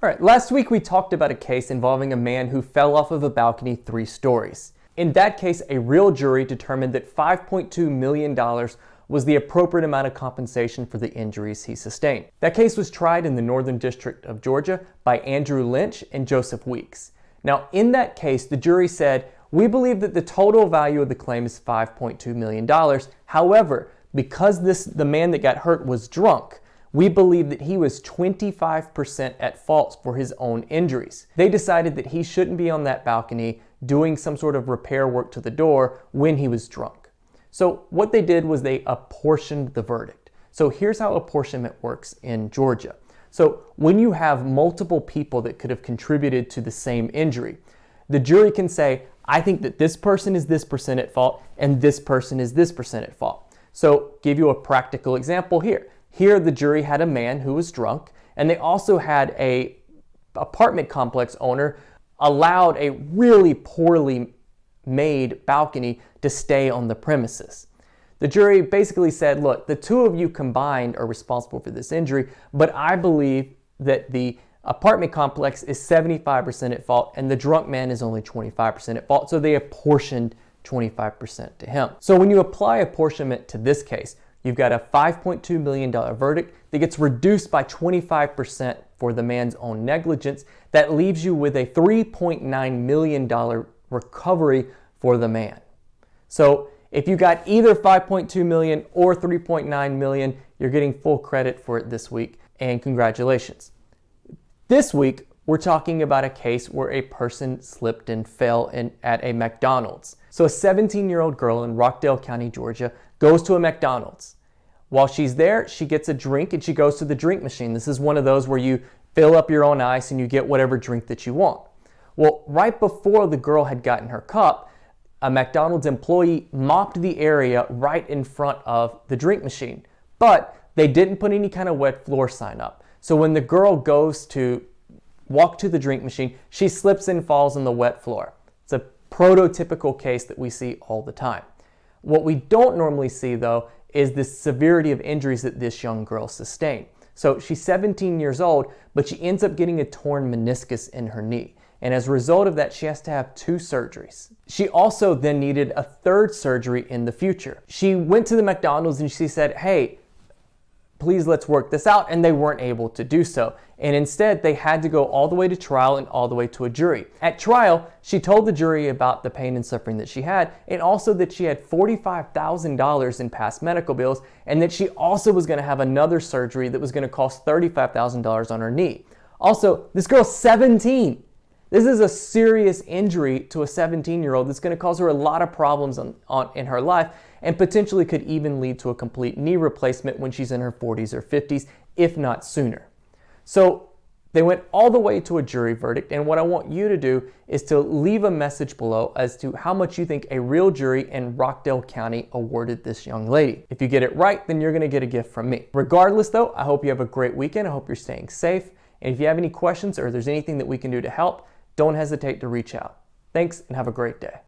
All right, last week we talked about a case involving a man who fell off of a balcony 3 stories. In that case, a real jury determined that $5.2 million was the appropriate amount of compensation for the injuries he sustained. That case was tried in the Northern District of Georgia by Andrew Lynch and Joseph Weeks. Now, in that case, the jury said, "We believe that the total value of the claim is $5.2 million. However, because the man that got hurt was drunk, we believe that he was 25% at fault for his own injuries." They decided that he shouldn't be on that balcony doing some sort of repair work to the door when he was drunk. So what they did was they apportioned the verdict. So here's how apportionment works in Georgia. So when you have multiple people that could have contributed to the same injury, the jury can say, "I think that this person is this percent at fault and this person is this percent at fault." So give you a practical example here. Here the jury had a man who was drunk, and they also had a apartment complex owner allowed a really poorly made balcony to stay on the premises. The jury basically said, "Look, the two of you combined are responsible for this injury, but I believe that the apartment complex is 75% at fault and the drunk man is only 25% at fault." So they apportioned 25% to him. So when you apply apportionment to this case, you've got a $5.2 million verdict that gets reduced by 25% for the man's own negligence. That leaves you with a $3.9 million recovery for the man. So if you got either $5.2 million or $3.9 million, you're getting full credit for it this week, and congratulations. This week, we're talking about a case where a person slipped and fell at a McDonald's. So a 17-year-old girl in Rockdale County, Georgia, goes to a McDonald's. While she's there, she gets a drink and she goes to the drink machine. This is one of those where you fill up your own ice and you get whatever drink that you want. Well, right before the girl had gotten her cup, a McDonald's employee mopped the area right in front of the drink machine, but they didn't put any kind of wet floor sign up. So when the girl goes to walk to the drink machine, she slips and falls on the wet floor. It's a prototypical case that we see all the time. What we don't normally see, though, is the severity of injuries that this young girl sustained. So she's 17 years old, but she ends up getting a torn meniscus in her knee. And as a result of that, she has to have 2 surgeries. She also then needed a 3rd surgery in the future. She went to the McDonald's and she said, "Hey, please let's work this out," and they weren't able to do so. And instead, they had to go all the way to trial and all the way to a jury. At trial, she told the jury about the pain and suffering that she had, and also that she had $45,000 in past medical bills, and that she also was going to have another surgery that was going to cost $35,000 on her knee. Also, this girl's 17. This is a serious injury to a 17-year-old that's going to cause her a lot of problems in her life, and potentially could even lead to a complete knee replacement when she's in her 40s or 50s, if not sooner. So they went all the way to a jury verdict, and what I want you to do is to leave a message below as to how much you think a real jury in Rockdale County awarded this young lady. If you get it right, then you're going to get a gift from me. Regardless, though, I hope you have a great weekend. I hope you're staying safe. And if you have any questions or there's anything that we can do to help, don't hesitate to reach out. Thanks, and have a great day.